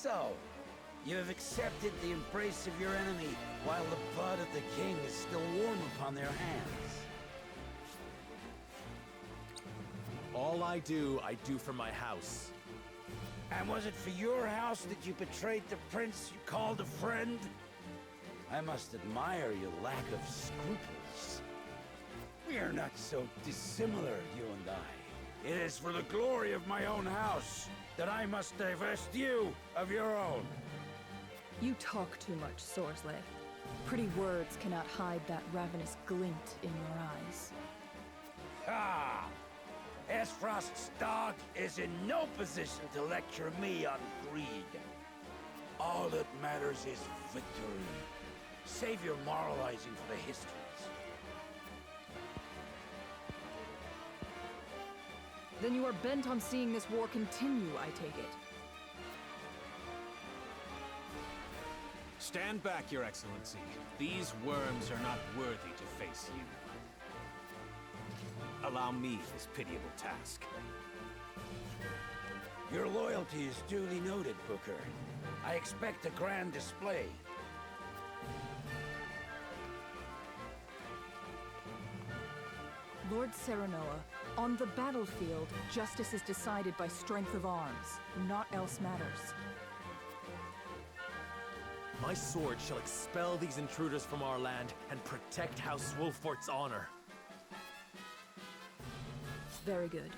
So, you have accepted the embrace of your enemy while the blood of the king is still warm upon their hands. All I do for my house. And was it for your house that you betrayed the prince you called a friend? I must admire your lack of scruples. We are not so dissimilar, you and I. It is for the glory of my own house that I must divest you of your own. You talk too much, Sorsley. Pretty words cannot hide that ravenous glint in your eyes. Ha! Esfrost's dog is in no position to lecture me on greed. All that matters is victory. Save your moralizing for the histories. Then you are bent on seeing this war continue, I take it. Stand back, Your Excellency. These worms are not worthy to face you. Allow me this pitiable task. Your loyalty is duly noted, Booker. I expect a grand display. Lord Serenoa, on the battlefield, justice is decided by strength of arms. Naught else matters. My sword shall expel these intruders from our land and protect House Wolfort's honor. Very good.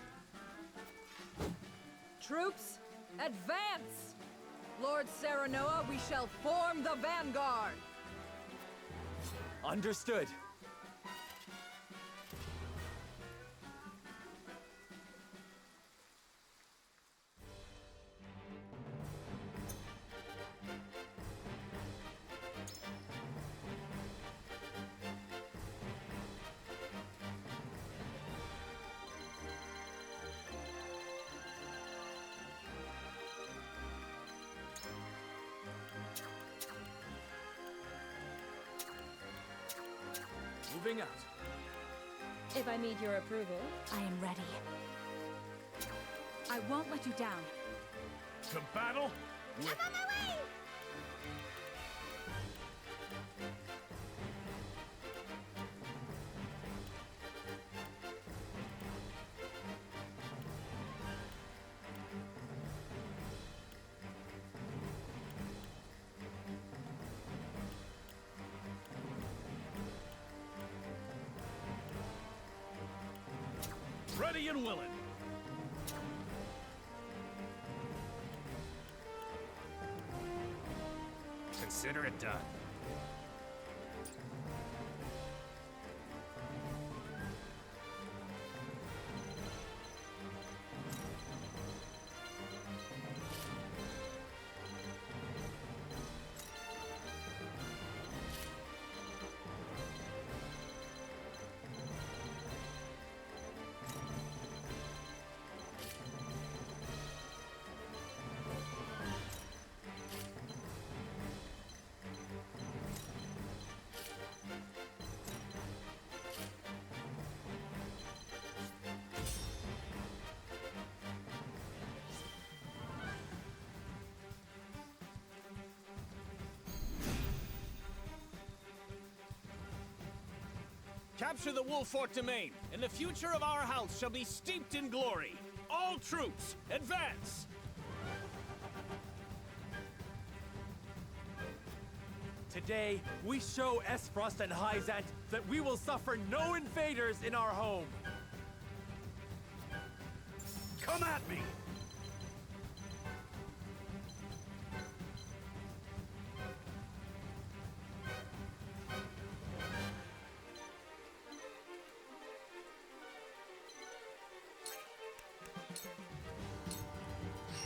Troops, advance! Lord Serenoa, we shall form the vanguard! Understood. Moving out. If I need your approval, I am ready. I won't let you down. To battle? I'm on my way! Ready and willing. Consider it done. Capture the Wolfort domain, and the future of our house shall be steeped in glory. All troops, advance! Today, we show Esfrost and Hyzant that we will suffer no invaders in our home. Come at me!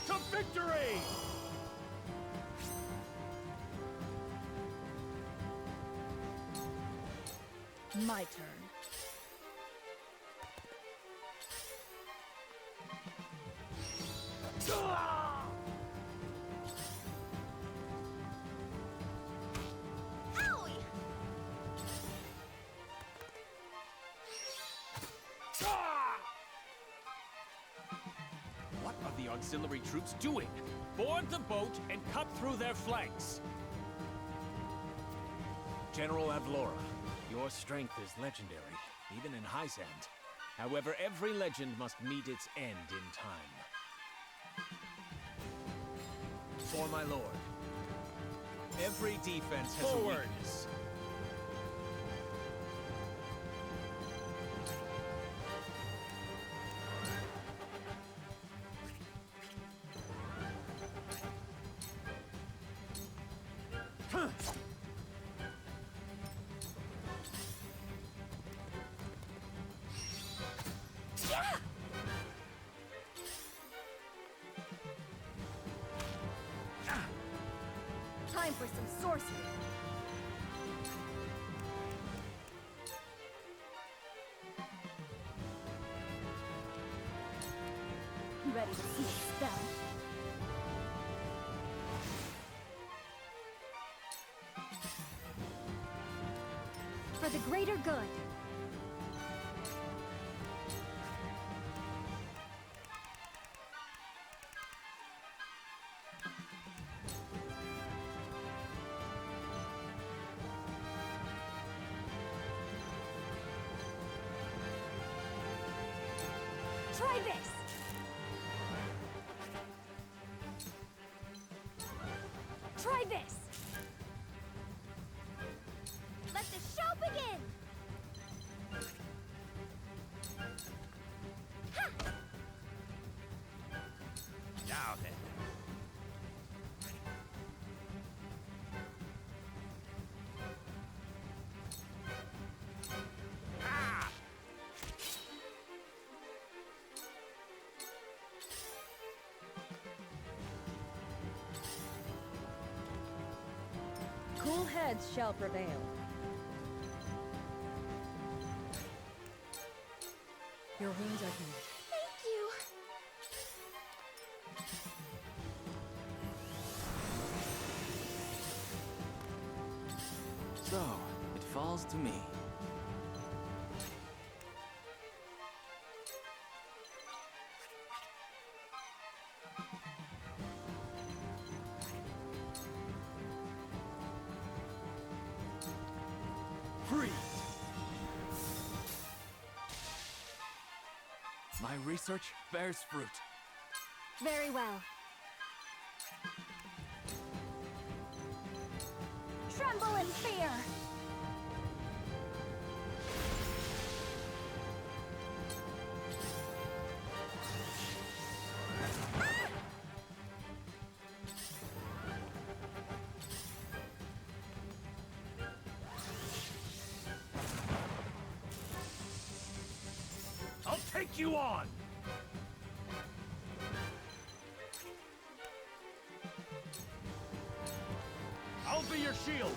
To victory! My turn. Owie! What are the auxiliary troops doing? Board the boat and cut through their flanks. General Avlora, your strength is legendary, even in Hyzant. However, every legend must meet its end in time. For my lord, every defense has a weakness. Time for some sorcery. Ready to see a spell? For the greater good. Try this! Try this! Let the show begin! Ha! Now then. Cool heads shall prevail. Your wounds are healed. Thank you! So, it falls to me. Freeze! My research bears fruit. Very well. Tremble in fear! I'll take you on! I'll be your shield!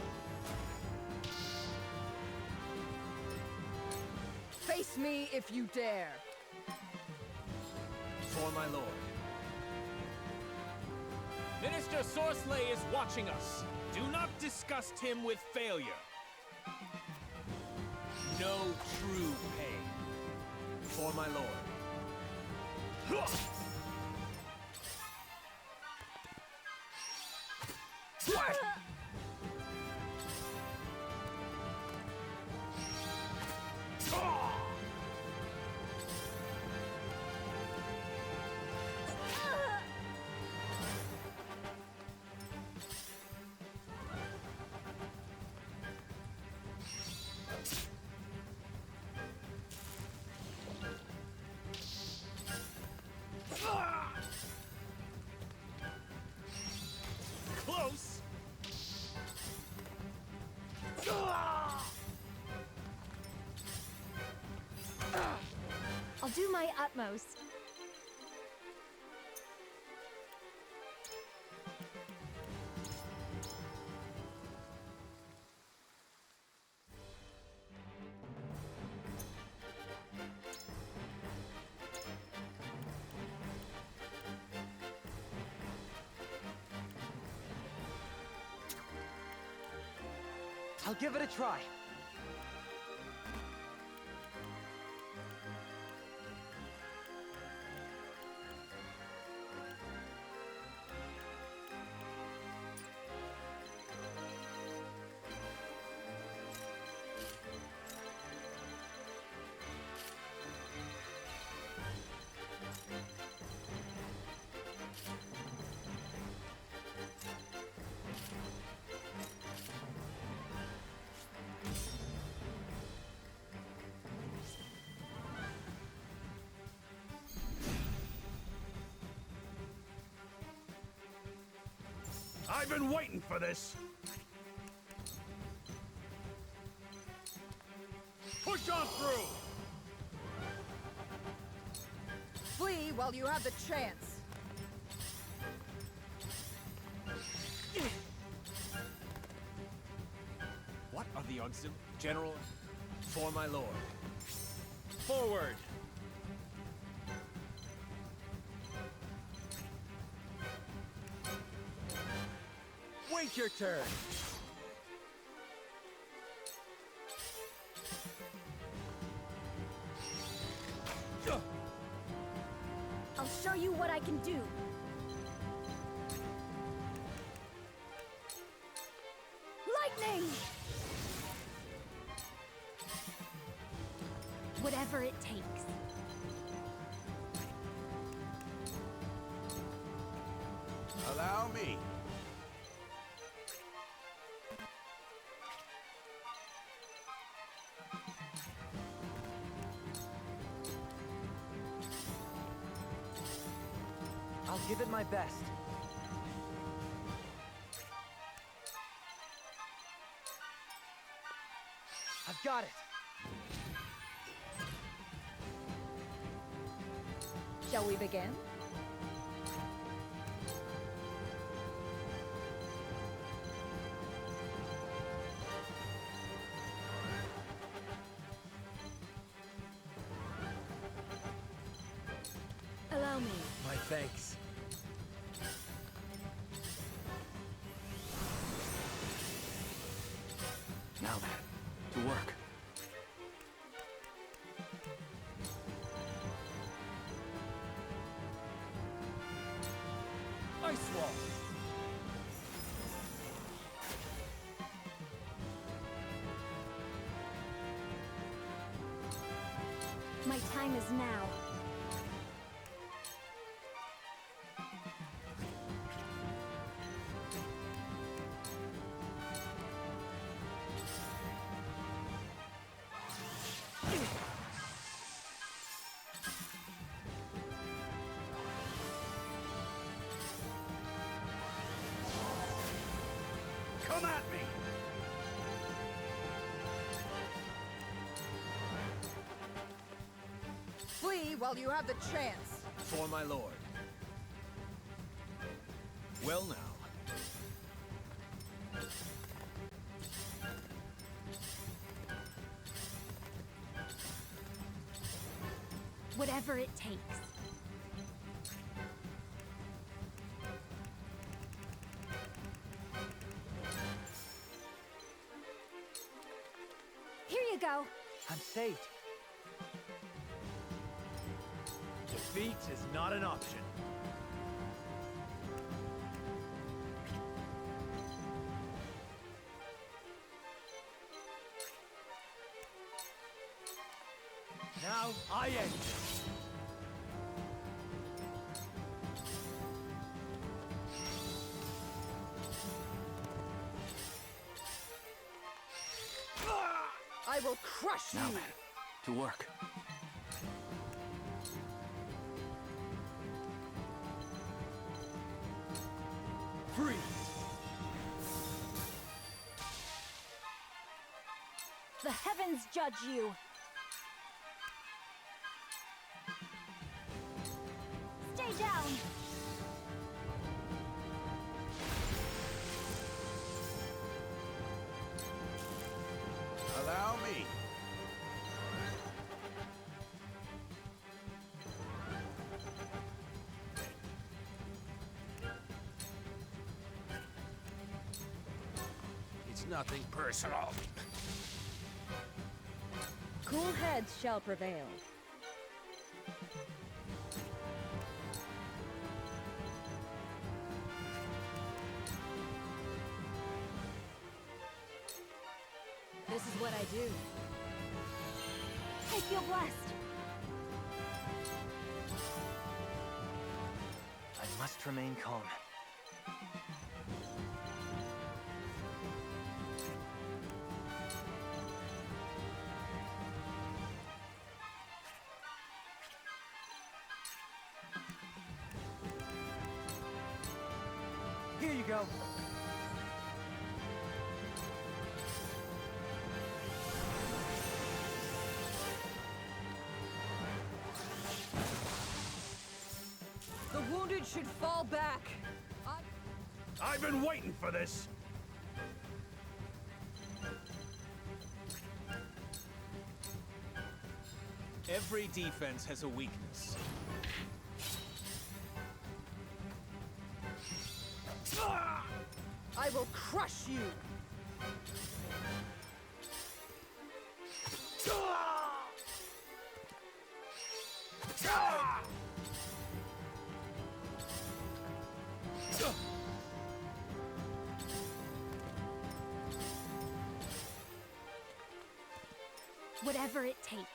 Face me if you dare. For my lord. Minister Sorsley is watching us. Do not disgust him with failure. No true pain. For my lord. Close. I'll do my utmost. I'll give it a try. I've been waiting for this. Push on through! Flee while you have the chance. What are the odds? General, for my lord. Forward! Wait your turn! I'll show you what I can do. Lightning! Whatever it takes. Allow me. I'll give it my best. I've got it. Shall we begin? Allow me. My thanks. Now then, to work. Ice wall! My time is now. Come at me! Flee while you have the chance. For my lord. Well now. Whatever it takes. Here you go. I'm saved. Defeat is not an option. Now I end it. I will crush Now you. then, to work. Freeze! The heavens judge you. Stay down. Allow me. It's nothing personal. Cool heads shall prevail. This is what I do. I feel blessed. I must remain calm. Here you go. The wounded should fall back. I've been waiting for this. Every defense has a weakness. I will crush you. Whatever it takes.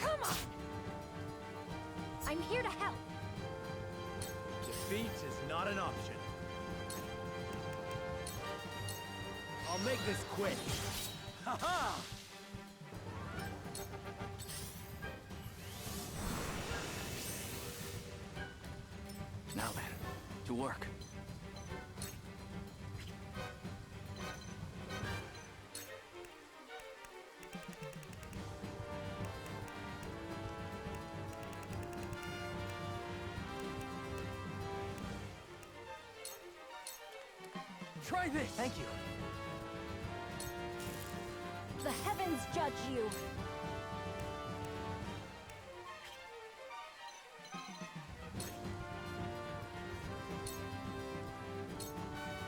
Come on! I'm here to help. Defeat is not an option. I'll make this quick. Ha-ha! Now then, to work. Try this! Thank you. The heavens judge you.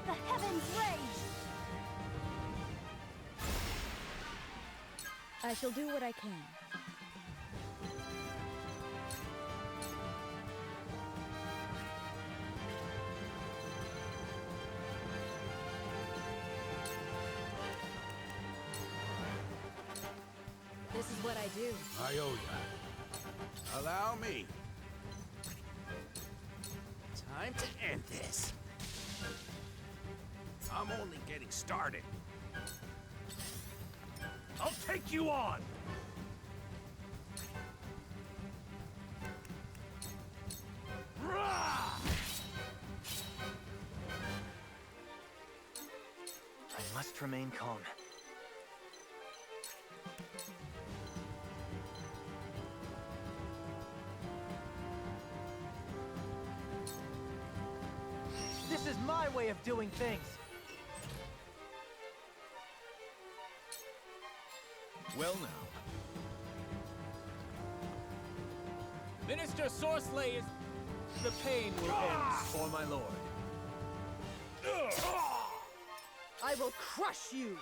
The heavens rage. I shall do what I can. This is what I do. I owe ya. Allow me. Time to end this. I'm only getting started. I'll take you on! Rah! I must remain calm. This is my way of doing things. Well now. Minister Sorsley is... The pain will end for my lord. I will crush you.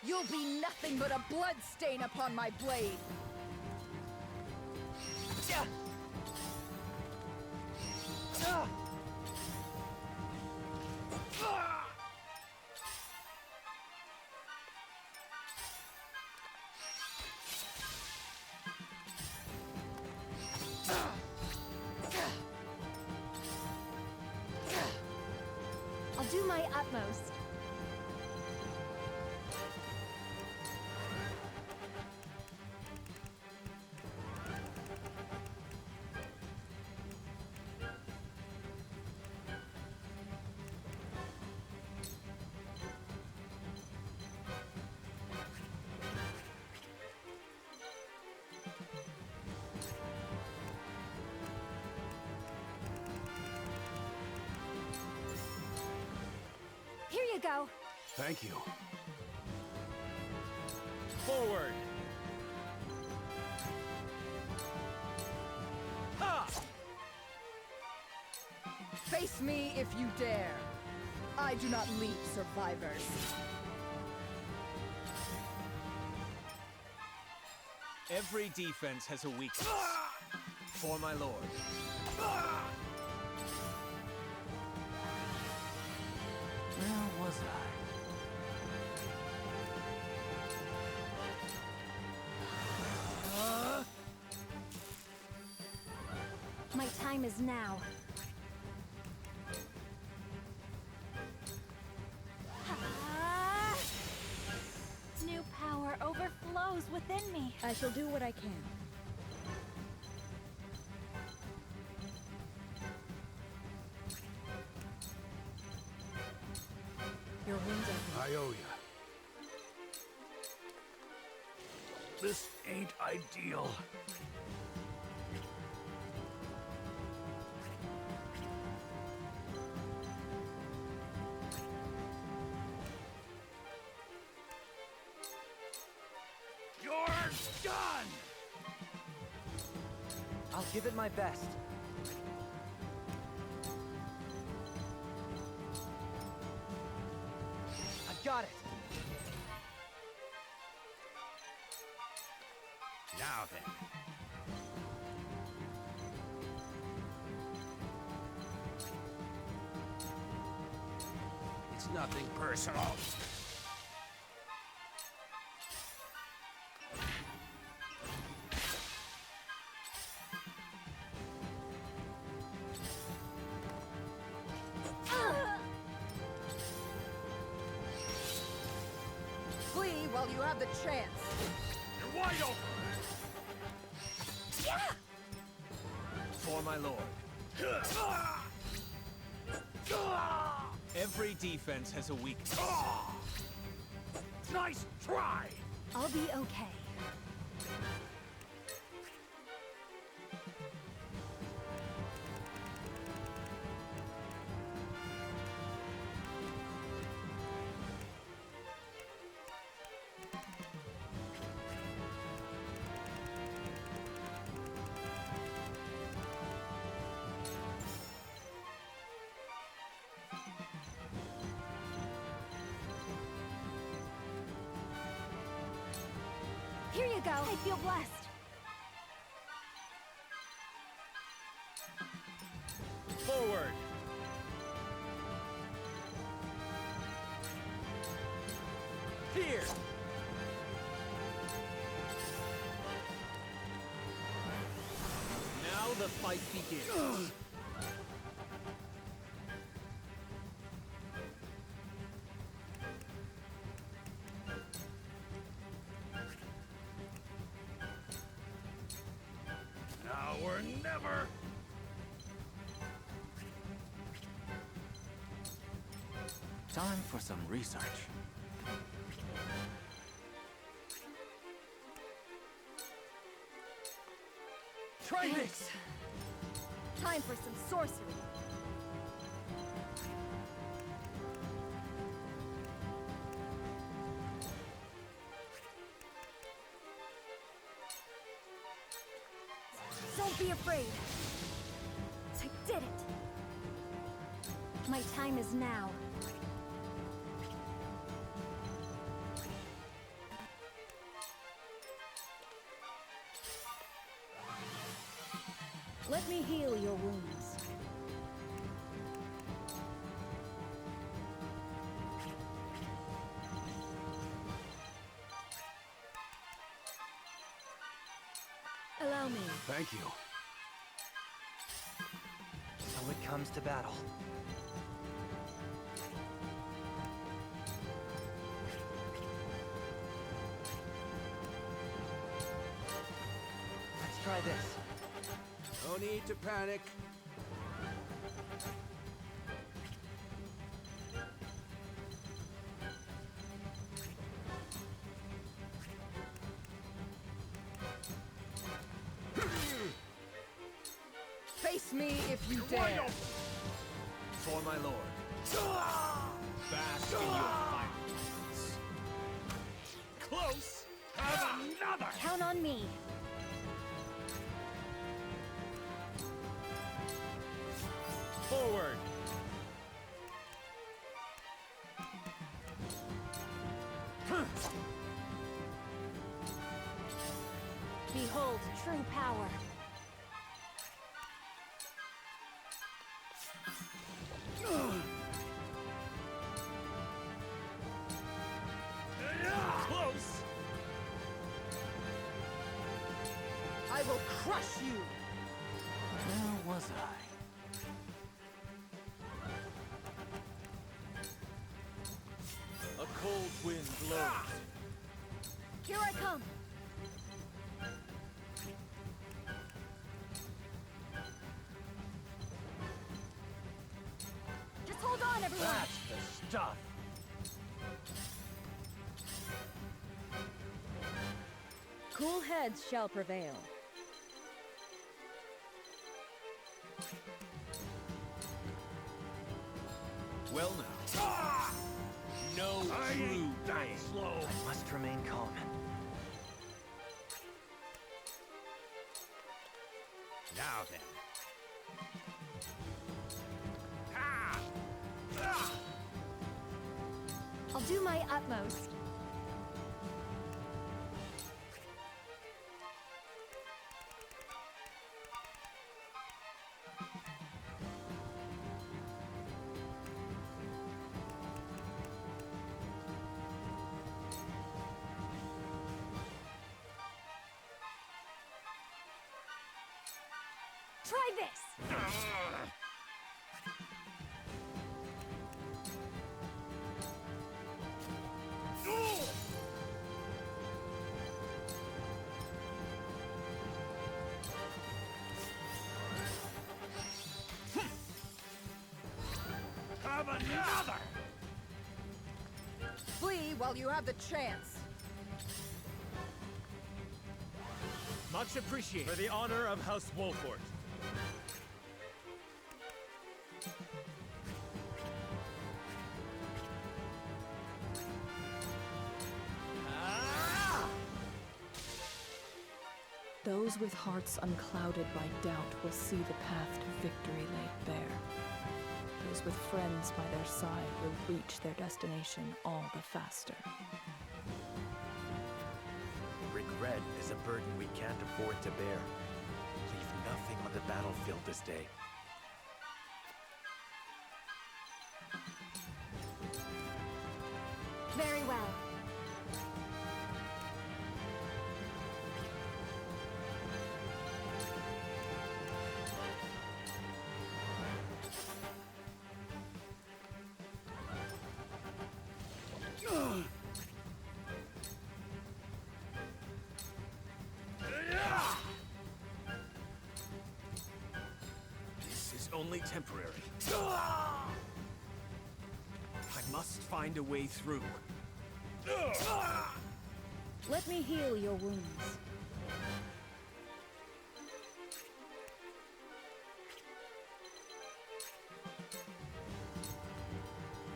You'll be nothing but a blood stain upon my blade. I'll do my utmost. Here you go. Thank you. Forward! Ha! Face me if you dare. I do not leave survivors. Every defense has a weakness. For my lord. Where was I? My time is now. Ah! New power overflows within me. I shall do what I can. Your wounds are I owe you. This ain't ideal. You're done! I'll give it my best. I've got it. Now then. It's nothing personal. Flee while you have the chance. You're wide open! For my lord. Every defense has a weakness. Nice try! I'll be okay. Here you go. I feel blessed. Forward! Here! Now the fight begins. Now or never! Time for some research. Try this! Time for some sorcery. Don't be afraid. I did it. My time is now. Let me heal your wounds. Allow me. Thank you. So it comes to battle. Let's try this. No need to panic. Face me if you Wide dare. open! For my lord. Bask in your violence. Close! Have another! Count on me. Forward! Behold true power. I will crush you! Where was I? A cold wind blows. Here I come. Just hold on, everyone. That's the stuff. Cool heads shall prevail. Well now. No true dying. Slow. I must remain calm. Now then. I'll do my utmost. Try this! Have another! Flee while you have the chance. Much appreciated. For the honor of House Wolford. Those with hearts unclouded by doubt will see the path to victory laid bare. Those with friends by their side will reach their destination all the faster. Regret is a burden we can't afford to bear. Leave nothing on the battlefield this day. Very well. This is only temporary. I must find a way through. Let me heal your wounds.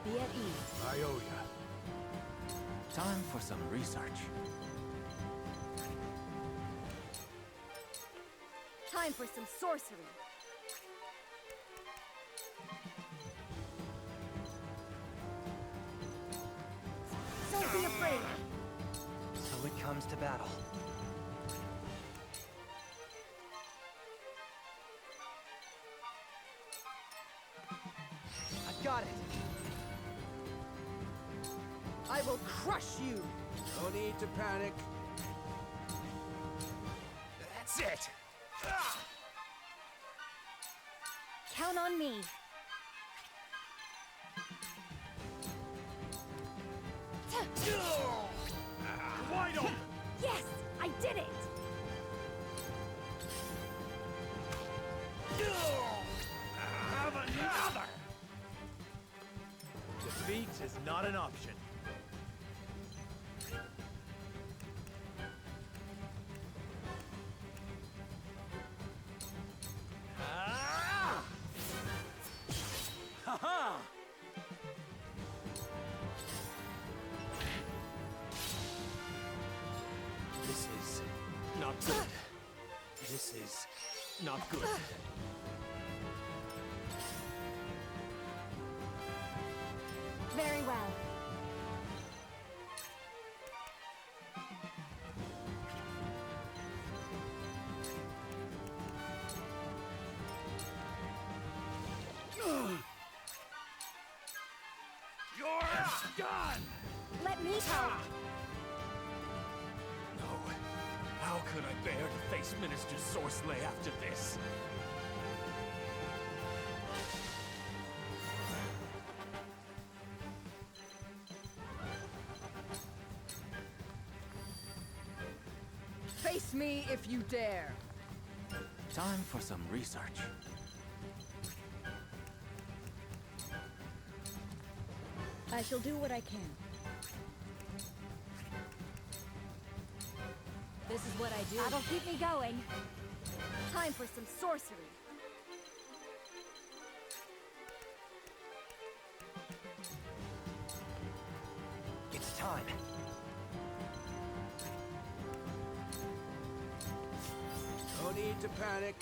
Be at ease. I owe ya. Time for some research. Time for some sorcery. Don't be afraid. So it comes to battle. I've got it. I will crush you! No need to panic. That's it! Count on me. Wide open! Yes, I did it! Have another! Defeat is not an option. Ha-ha! This is not good. This is not good. Very well. You're done! Let me help. No. How could could I bear to face Minister Sorsley after this? Face me if you dare. Time for some research. I shall do what I can. This is what I do. That'll keep me going. Time for some sorcery. It's time. No need to panic.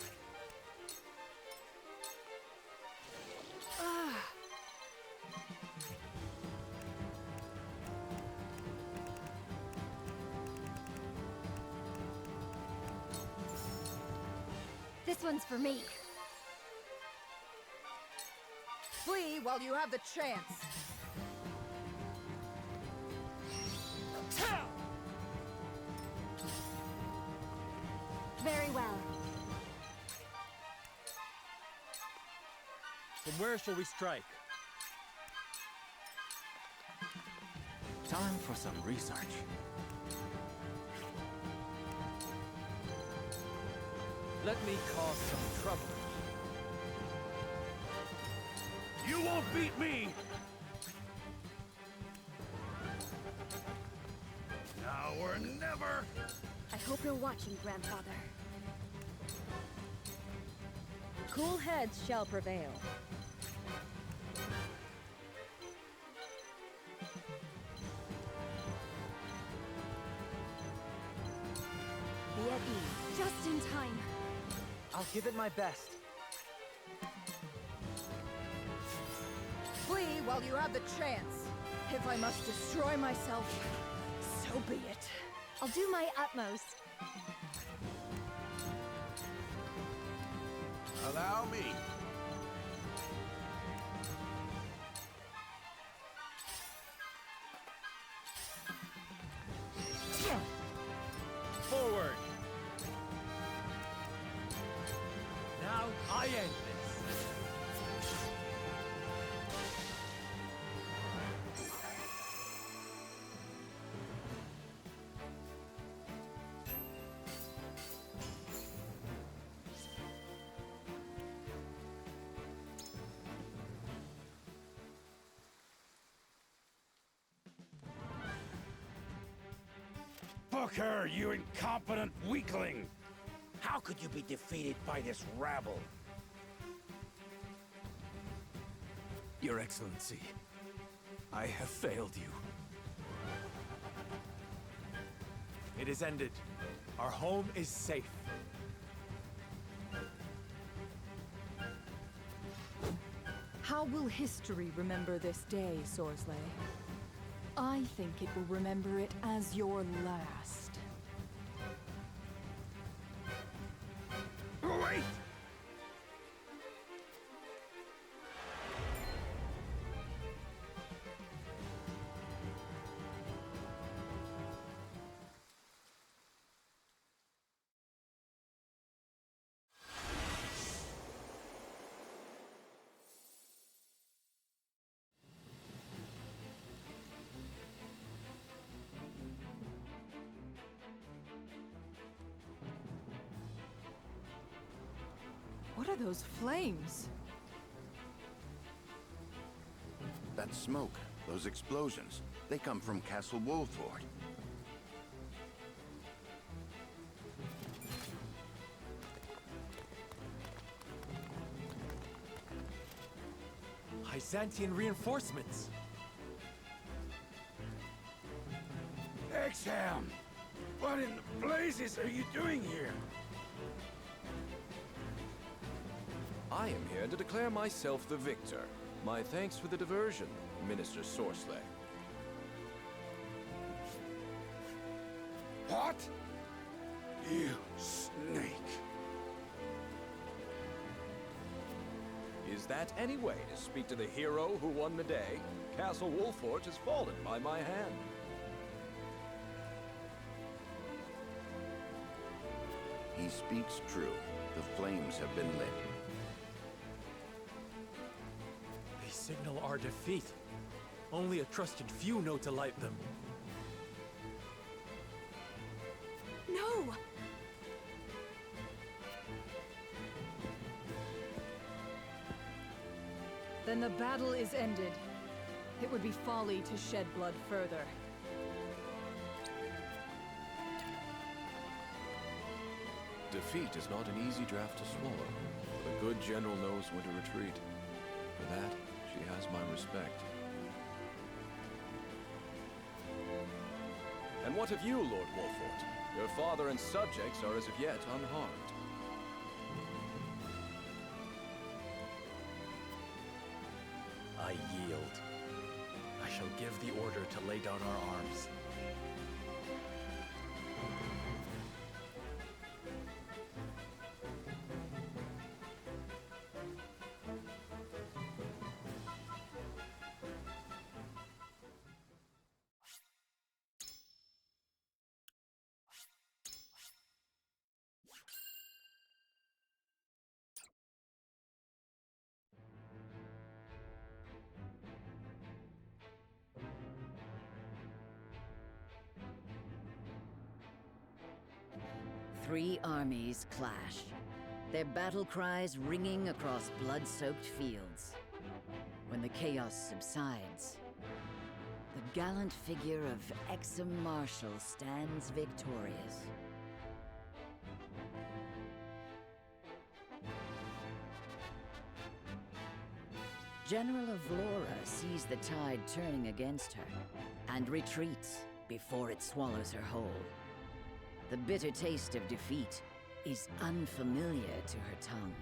This one's for me. Flee while you have the chance. Very well. From where shall we strike? Time for some research. Let me cause some trouble. You won't beat me! Now or never! I hope you're watching, Grandfather. Cool heads shall prevail. Be at ease. Just in time. I'll give it my best. Flee while you have the chance. If I must destroy myself, so be it. I'll do my utmost. Allow me. Forward! Now I end this. Booker, you incompetent weakling! How could you be defeated by this rabble? Your Excellency, I have failed you. It is ended. Our home is safe. How will history remember this day, Sorsley? I think it will remember it as your last. Wait! What are those flames? That smoke, those explosions, they come from Castle Wolford. Byzantine reinforcements. Exham! What in the blazes are you doing here? I am here to declare myself the victor. My thanks for the diversion, Minister Sorsley. What? You snake. Is that any way to speak to the hero who won the day? Castle Wolfort has fallen by my hand. He speaks true. The flames have been lit. They signal our defeat. Only a trusted few know to light them. No! Then the battle is ended. It would be folly to shed blood further. Defeat is not an easy draft to swallow, but a good general knows when to retreat. For that, she has my respect. And what of you, Lord Wolfort? Your father and subjects are as of yet unharmed. I yield. I shall give the order to lay down our arms. Three armies clash, their battle cries ringing across blood-soaked fields. When the chaos subsides, the gallant figure of Exum Marshal stands victorious. General Avlora sees the tide turning against her and retreats before it swallows her whole. The bitter taste of defeat is unfamiliar to her tongue.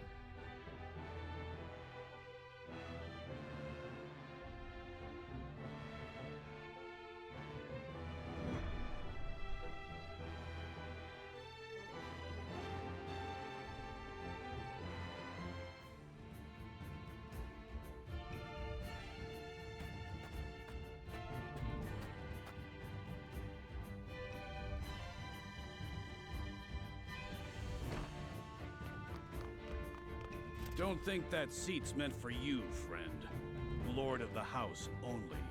Don't think that seat's meant for you, friend. Lord of the house only.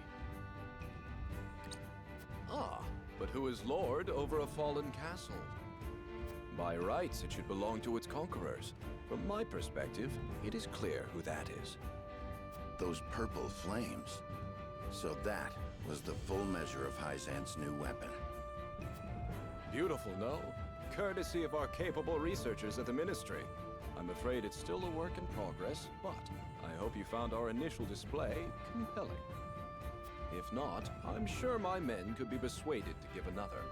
Ah, but who is lord over a fallen castle? By rights, it should belong to its conquerors. From my perspective, it is clear who that is. Those purple flames. So that was the full measure of Hyzant's new weapon. Beautiful, no? Courtesy of our capable researchers at the Ministry. I'm afraid it's still a work in progress, but I hope you found our initial display compelling. If not, I'm sure my men could be persuaded to give another.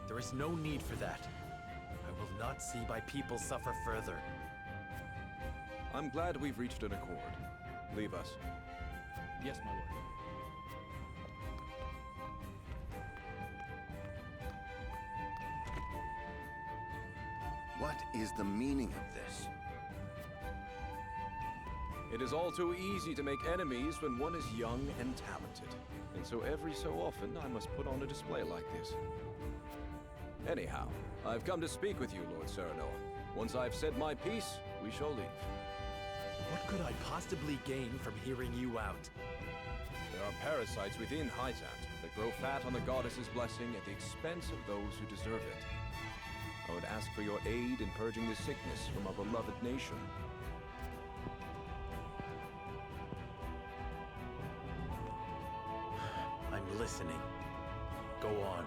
There is no need for that. I will not see my people suffer further. I'm glad we've reached an accord. Leave us. Yes, my lord. What is the meaning of this? It is all too easy to make enemies when one is young and talented. And so every so often, I must put on a display like this. Anyhow, I've come to speak with you, Lord Serenoa. Once I've said my piece, we shall leave. What could I possibly gain from hearing you out? There are parasites within Hyzant that grow fat on the goddess's blessing at the expense of those who deserve it. I would ask for your aid in purging the sickness from our beloved nation. I'm listening. Go on.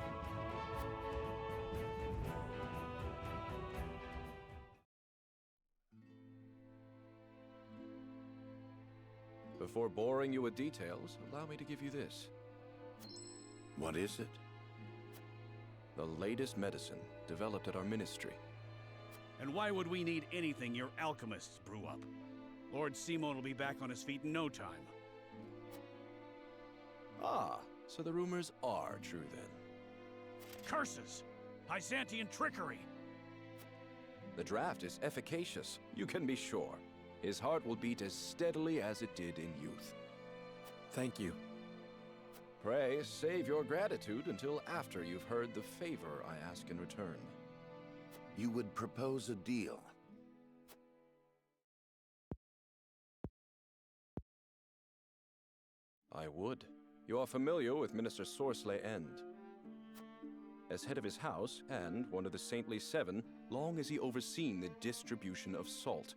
Before boring you with details, allow me to give you this. What is it? The latest medicine developed at our ministry. And why would we need anything your alchemists brew up? Lord Simon will be back on his feet in no time. Ah, so the rumors are true then. Curses! Hyzantian trickery! The draft is efficacious, you can be sure. His heart will beat as steadily as it did in youth. Thank you. Pray, save your gratitude until after you've heard the favor I ask in return. You would propose a deal. I would. You are familiar with Minister Sorsley End. As head of his house, and one of the Saintly Seven, long has he overseen the distribution of salt.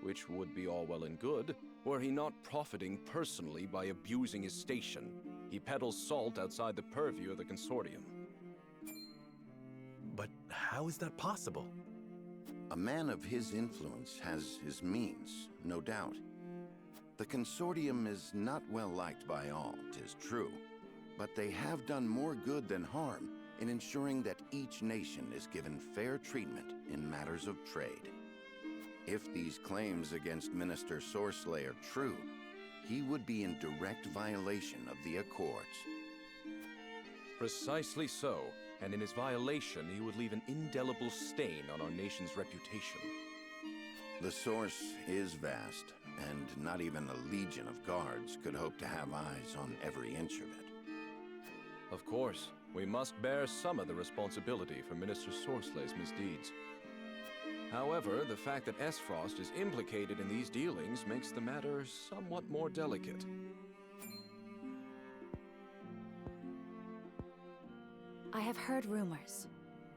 Which would be all well and good, were he not profiting personally by abusing his station. He peddles salt outside the purview of the consortium. But how is that possible? A man of his influence has his means, no doubt. The consortium is not well liked by all, 'tis true. But they have done more good than harm in ensuring that each nation is given fair treatment in matters of trade. If these claims against Minister Sorsley are true, he would be in direct violation of the Accords. Precisely so, and in his violation he would leave an indelible stain on our nation's reputation. The source is vast, and not even a legion of guards could hope to have eyes on every inch of it. Of course, we must bear some of the responsibility for Minister Sorsley's misdeeds. However, the fact that Esfrost is implicated in these dealings makes the matter somewhat more delicate. I have heard rumors.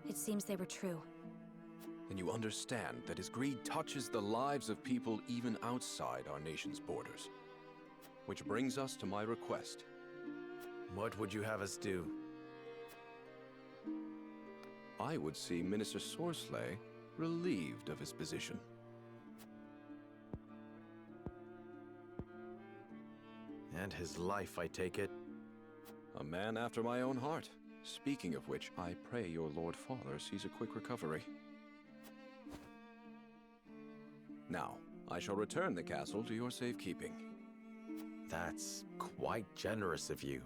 It seems they were true. And you understand that his greed touches the lives of people even outside our nation's borders. Which brings us to my request. What would you have us do? I would see Minister Sorsley relieved of his position. And his life, I take it? A man after my own heart. Speaking of which, I pray your Lord Father sees a quick recovery. Now, I shall return the castle to your safekeeping. That's quite generous of you.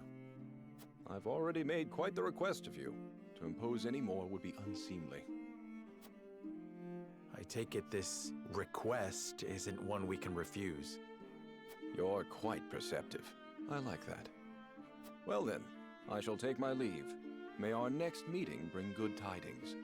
I've already made quite the request of you. To impose any more would be unseemly. I take it this request isn't one we can refuse. You're quite perceptive. I like that. Well then, I shall take my leave. May our next meeting bring good tidings.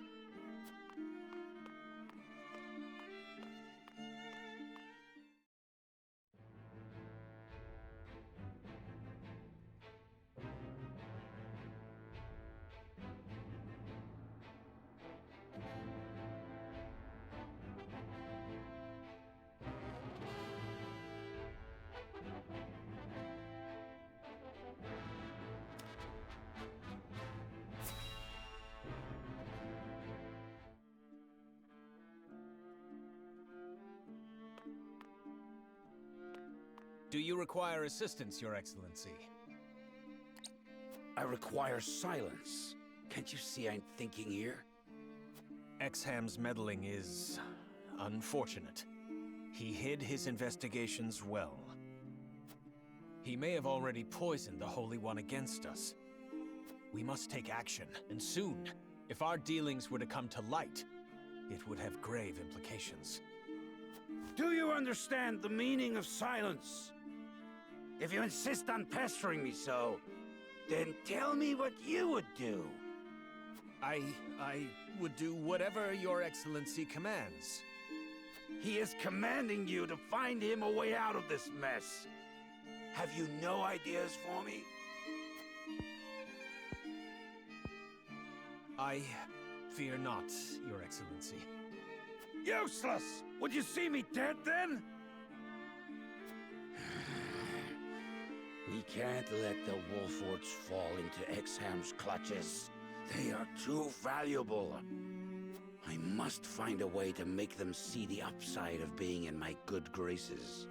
Do you require assistance, Your Excellency? I require silence. Can't you see I'm thinking here? Exham's meddling is unfortunate. He hid his investigations well. He may have already poisoned the Holy One against us. We must take action, and soon. If our dealings were to come to light, it would have grave implications. Do you understand the meaning of silence? If you insist on pestering me so, then tell me what you would do. I would do whatever Your Excellency commands. He is commanding you to find him a way out of this mess. Have you no ideas for me? I fear not, Your Excellency. Useless! Would you see me dead then? We can't let the Wolforts fall into Exham's clutches. They are too valuable. I must find a way to make them see the upside of being in my good graces.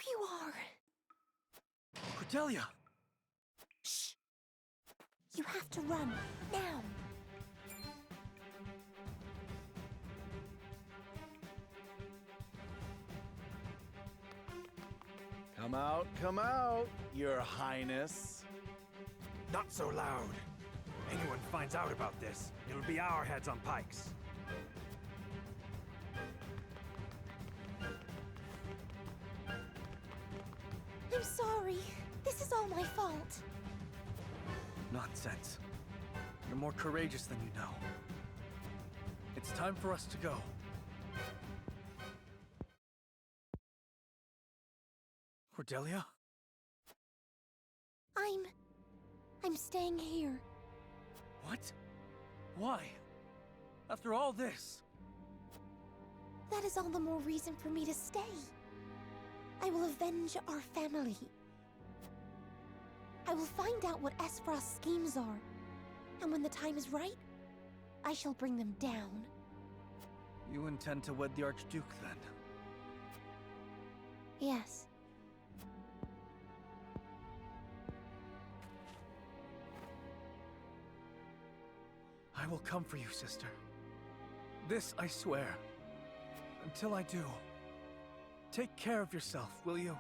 you are! Cordelia! Shh! You have to run, now! Come out, Your Highness. Not so loud. Anyone finds out about this, it'll be our heads on pikes. I'm sorry. This is all my fault. Nonsense. You're more courageous than you know. It's time for us to go. Cordelia? I'm staying here. What? Why? After all this? That is all the more reason for me to stay. I will avenge our family. I will find out what Esfrost's schemes are. And when the time is right, I shall bring them down. You intend to wed the Archduke, then? Yes. I will come for you, sister. This I swear. Until I do, take care of yourself, will you?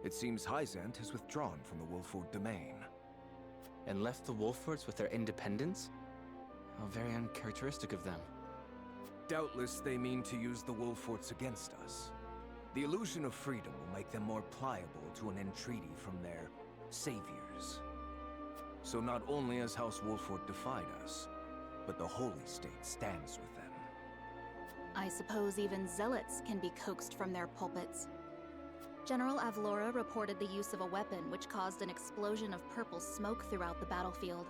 It seems Hyzant has withdrawn from the Wolford domain. And left the Wolfords with their independence? How very uncharacteristic of them. Doubtless they mean to use the Wolfords against us. The illusion of freedom will make them more pliable to an entreaty from their saviors. So not only has House Wolford defied us, but the Holy State stands with them. I suppose even zealots can be coaxed from their pulpits. General Avlora reported the use of a weapon which caused an explosion of purple smoke throughout the battlefield.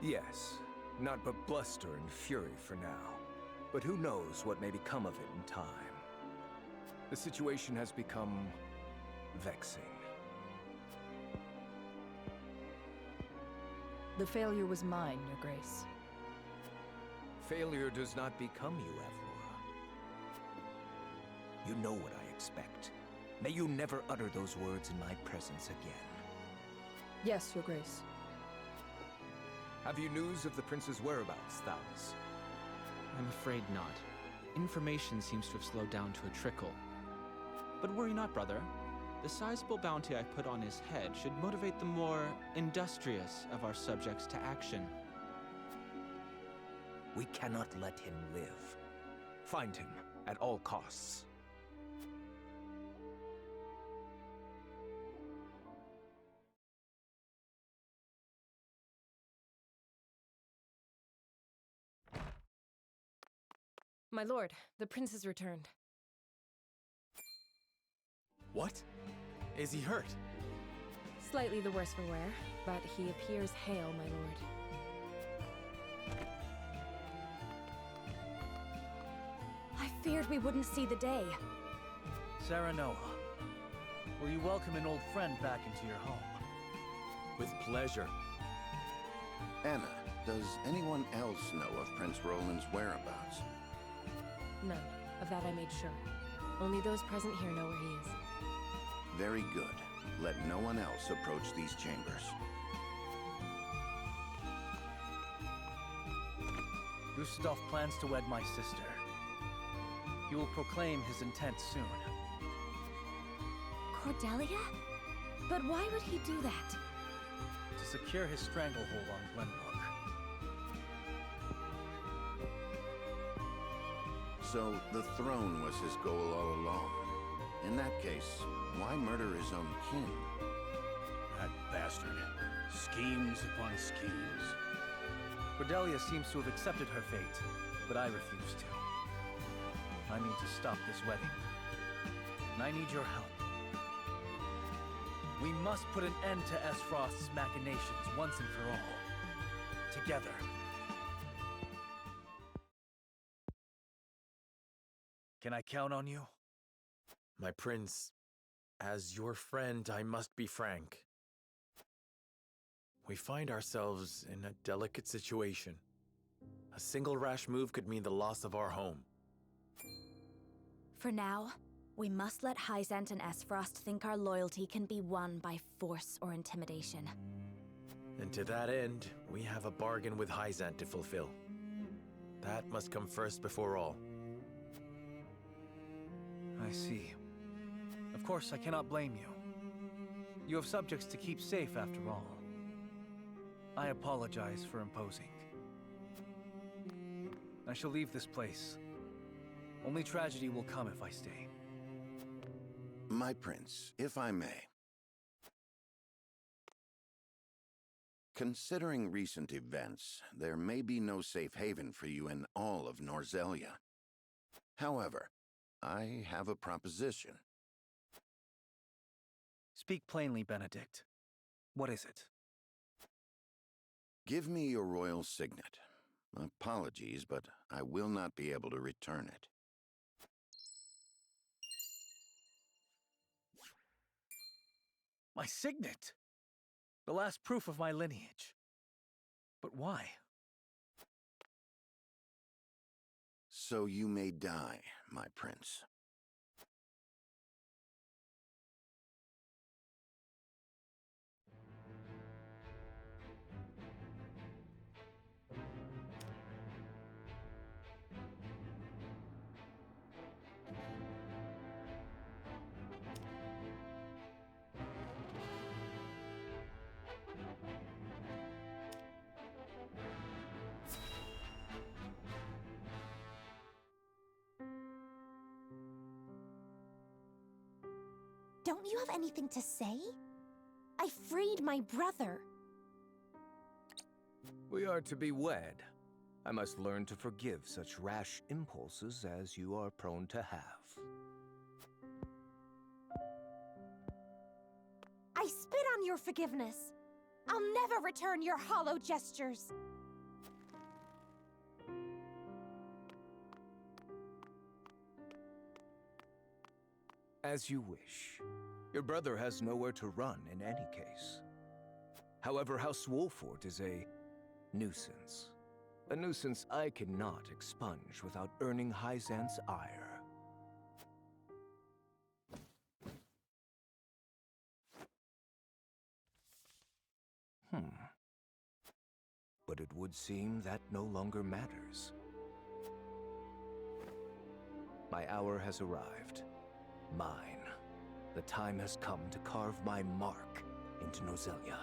Yes, not but bluster and fury for now. But who knows what may become of it in time. The situation has become vexing. The failure was mine, Your Grace. Failure does not become you, Avlora. You know what I expect. May you never utter those words in my presence again. Yes, Your Grace. Have you news of the prince's whereabouts, Thalis? I'm afraid not. Information seems to have slowed down to a trickle. But worry not, brother. The sizable bounty I put on his head should motivate the more industrious of our subjects to action. We cannot let him live. Find him at all costs. My lord, the prince has returned. What? Is he hurt? Slightly the worse for wear, but he appears hale, my lord. I feared we wouldn't see the day. Sarah Noah, will you welcome an old friend back into your home? With pleasure. Anna, does anyone else know of Prince Roland's whereabouts? None. Of that I made sure. Only those present here know where he is. Very good. Let no one else approach these chambers. Gustav plans to wed my sister. He will proclaim his intent soon. Cordelia? But why would he do that? To secure his stranglehold on Glenbrook. So, the throne was his goal all along. In that case, why murder his own kin? That bastard. Schemes upon schemes. Cordelia seems to have accepted her fate, but I refuse to. I mean to stop this wedding. And I need your help. We must put an end to Esfrost's machinations once and for all. Together. Can I count on you? My prince, as your friend, I must be frank. We find ourselves in a delicate situation. A single rash move could mean the loss of our home. For now, we must let Hyzant and Esfrost think our loyalty can be won by force or intimidation. And to that end, we have a bargain with Hyzant to fulfill. That must come first before all. I see. Of course, I cannot blame you. You have subjects to keep safe after all. I apologize for imposing. I shall leave this place. Only tragedy will come if I stay. My prince, if I may. Considering recent events, there may be no safe haven for you in all of Norzelia. However, I have a proposition. Speak plainly, Benedict. What is it? Give me your royal signet. Apologies, but I will not be able to return it. My signet! The last proof of my lineage. But why? So you may die, my prince. Don't you have anything to say? I freed my brother. We are to be wed. I must learn to forgive such rash impulses as you are prone to have. I spit on your forgiveness. I'll never return your hollow gestures. As you wish. Your brother has nowhere to run in any case. However, House Wolfort is a nuisance. A nuisance I cannot expunge without earning Hyzant's ire. But it would seem that no longer matters. My hour has arrived. Mine. The time has come to carve my mark into Norzelia.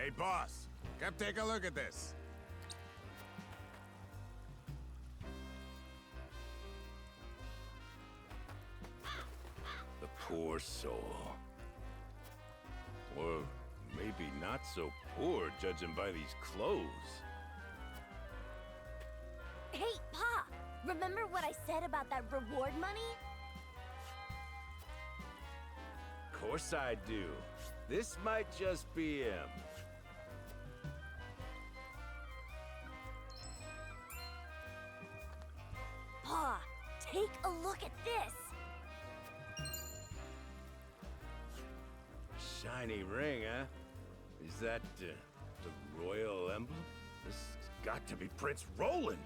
Hey, boss. Come take a look at this. The poor soul. Or maybe not so poor, judging by these clothes. Hey, Pa! Remember what I said about that reward money? Course I do. This might just be him. Pa, take a look at this! Shiny ring, huh? Is that the royal emblem? This has got to be Prince Roland!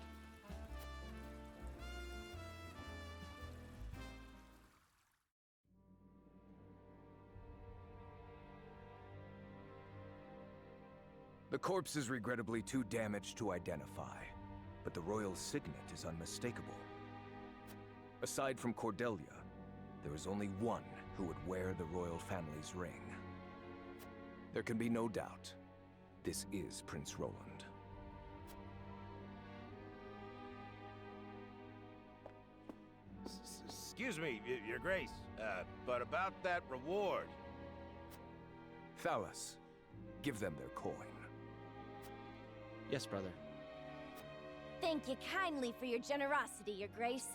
The corpse is regrettably too damaged to identify, but the royal signet is unmistakable. Aside from Cordelia, there is only one who would wear the royal family's ring. There can be no doubt, this is Prince Roland. Excuse me, Your Grace, but about that reward. Thalas, give them their coin. Yes, brother. Thank you kindly for your generosity, Your Grace.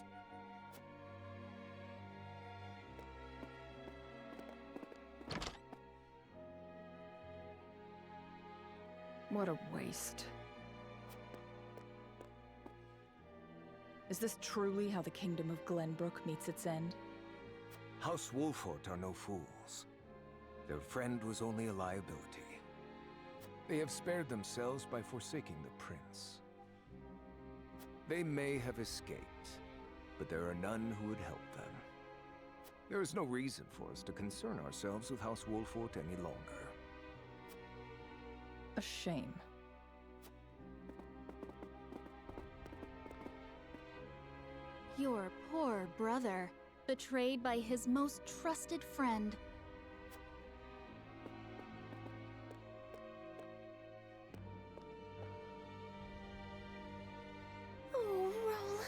What a waste. Is this truly how the kingdom of Glenbrook meets its end? House Wolfort are no fools. Their friend was only a liability. They have spared themselves by forsaking the prince. They may have escaped, but there are none who would help them. There is no reason for us to concern ourselves with House Wolfort any longer. A shame. Your poor brother, betrayed by his most trusted friend. Oh, Roland.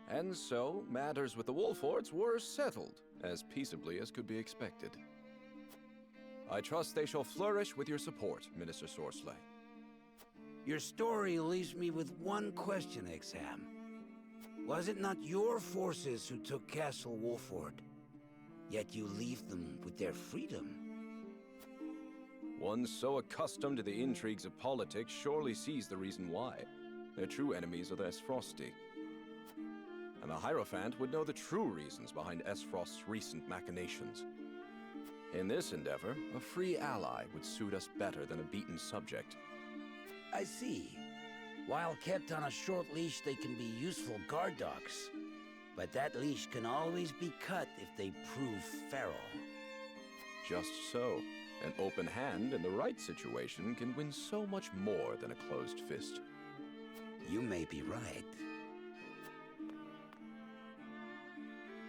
And so, matters with the Wolforts were settled, as peaceably as could be expected. I trust they shall flourish with your support, Minister Sorsley. Your story leaves me with one question, Exham. Was it not your forces who took Castle Wolfort? Yet you leave them with their freedom. One so accustomed to the intrigues of politics surely sees the reason why. Their true enemies are the Esfrosti. And the Hierophant would know the true reasons behind Esfrost's recent machinations. In this endeavor, a free ally would suit us better than a beaten subject. I see. While kept on a short leash, they can be useful guard dogs. But that leash can always be cut if they prove feral. Just so. An open hand in the right situation can win so much more than a closed fist. You may be right.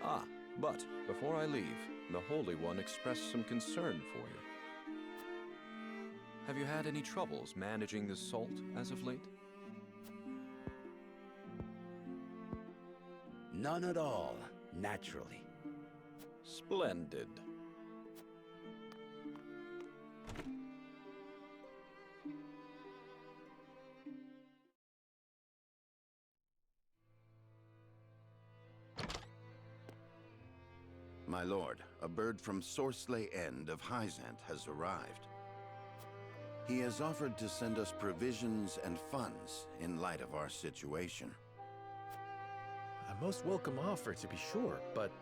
Ah, but before I leave, the Holy One expressed some concern for you. Have you had any troubles managing the salt as of late? None at all, naturally. Splendid. My lord, a bird from Sorsley End of Hyzant has arrived. He has offered to send us provisions and funds in light of our situation. A most welcome offer, to be sure, but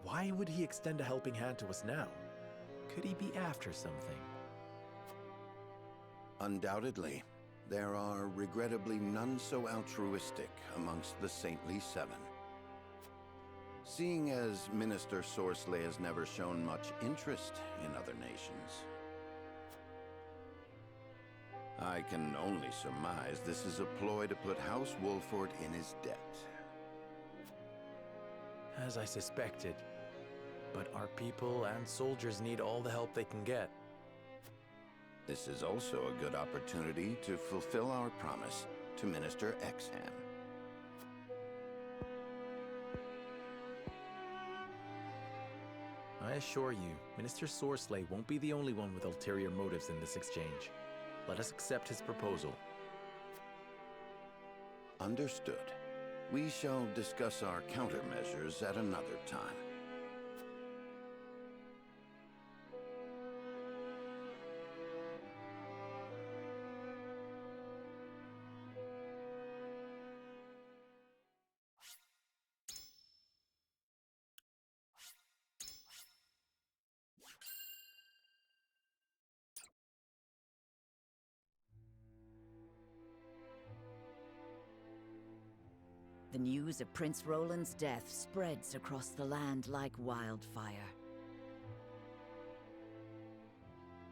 why would he extend a helping hand to us now? Could he be after something? Undoubtedly, there are regrettably none so altruistic amongst the Saintly Seven. Seeing as Minister Sorsley has never shown much interest in other nations. I can only surmise this is a ploy to put House Wolford in his debt. As I suspected. But our people and soldiers need all the help they can get. This is also a good opportunity to fulfill our promise to Minister Exham. I assure you, Minister Sorsley won't be the only one with ulterior motives in this exchange. Let us accept his proposal. Understood. We shall discuss our countermeasures at another time. The news of Prince Roland's death spreads across the land like wildfire.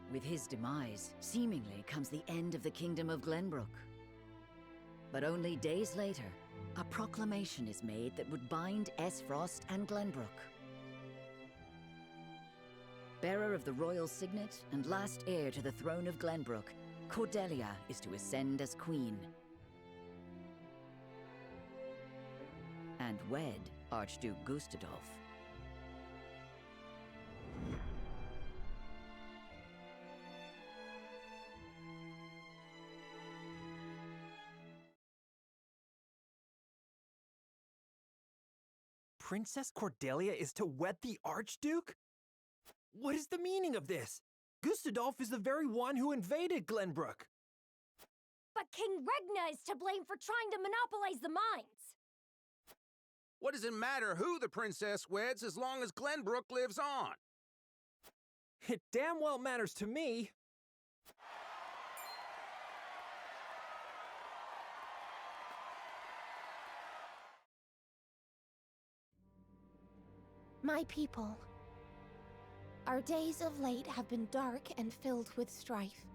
With his demise, seemingly comes the end of the Kingdom of Glenbrook. But only days later, a proclamation is made that would bind Esfrost and Glenbrook. Bearer of the royal signet and last heir to the throne of Glenbrook, Cordelia is to ascend as queen. And wed Archduke Gustadolf. Princess Cordelia is to wed the Archduke? What is the meaning of this? Gustadolf is the very one who invaded Glenbrook. But King Regna is to blame for trying to monopolize the mines. What does it matter who the princess weds as long as Glenbrook lives on? It damn well matters to me. My people, our days of late have been dark and filled with strife.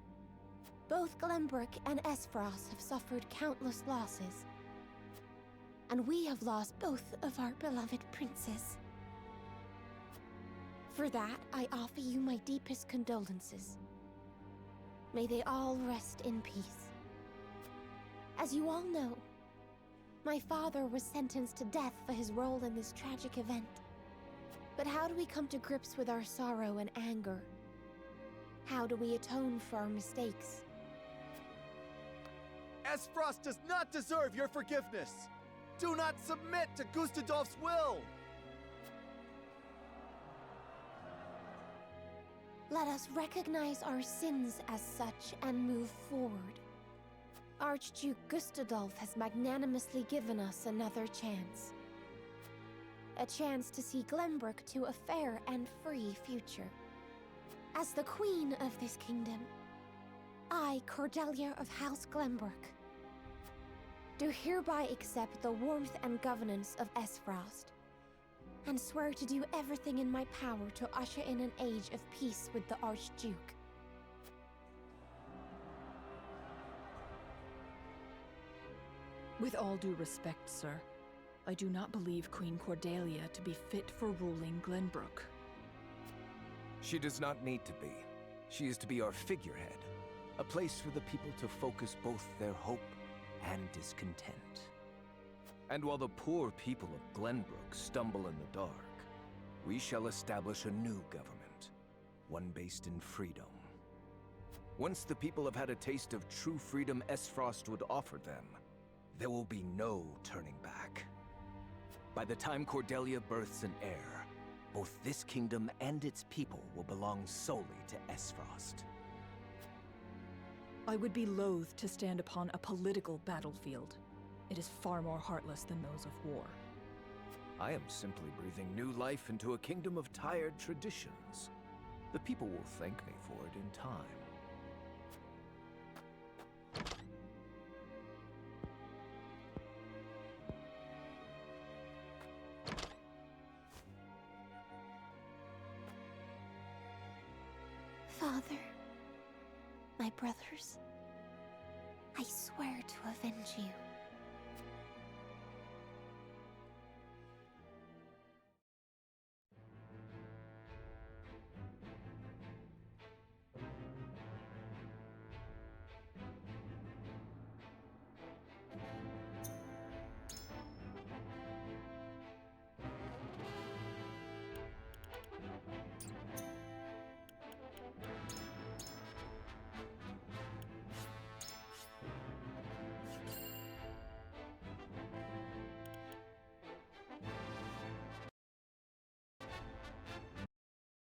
Both Glenbrook and Esfrost have suffered countless losses. And we have lost both of our beloved princes. For that, I offer you my deepest condolences. May they all rest in peace. As you all know, my father was sentenced to death for his role in this tragic event. But how do we come to grips with our sorrow and anger? How do we atone for our mistakes? Esfrost does not deserve your forgiveness! Do not submit to Gustadolf's will! Let us recognize our sins as such and move forward. Archduke Gustadolf has magnanimously given us another chance. A chance to see Glenbrook to a fair and free future. As the queen of this kingdom, I, Cordelia of House Glenbrook, do hereby accept the warmth and governance of Esfrost, and swear to do everything in my power to usher in an age of peace with the Archduke. With all due respect, sir, I do not believe Queen Cordelia to be fit for ruling Glenbrook. She does not need to be. She is to be our figurehead, a place for the people to focus both their hope and discontent. And while the poor people of Glenbrook stumble in the dark, we shall establish a new government, one based in freedom. Once the people have had a taste of true freedom Esfrost would offer them, there will be no turning back. By the time Cordelia births an heir, both this kingdom and its people will belong solely to Esfrost. I would be loath to stand upon a political battlefield. It is far more heartless than those of war. I am simply breathing new life into a kingdom of tired traditions. The people will thank me for it in time. Father, my brothers, I swear to avenge you.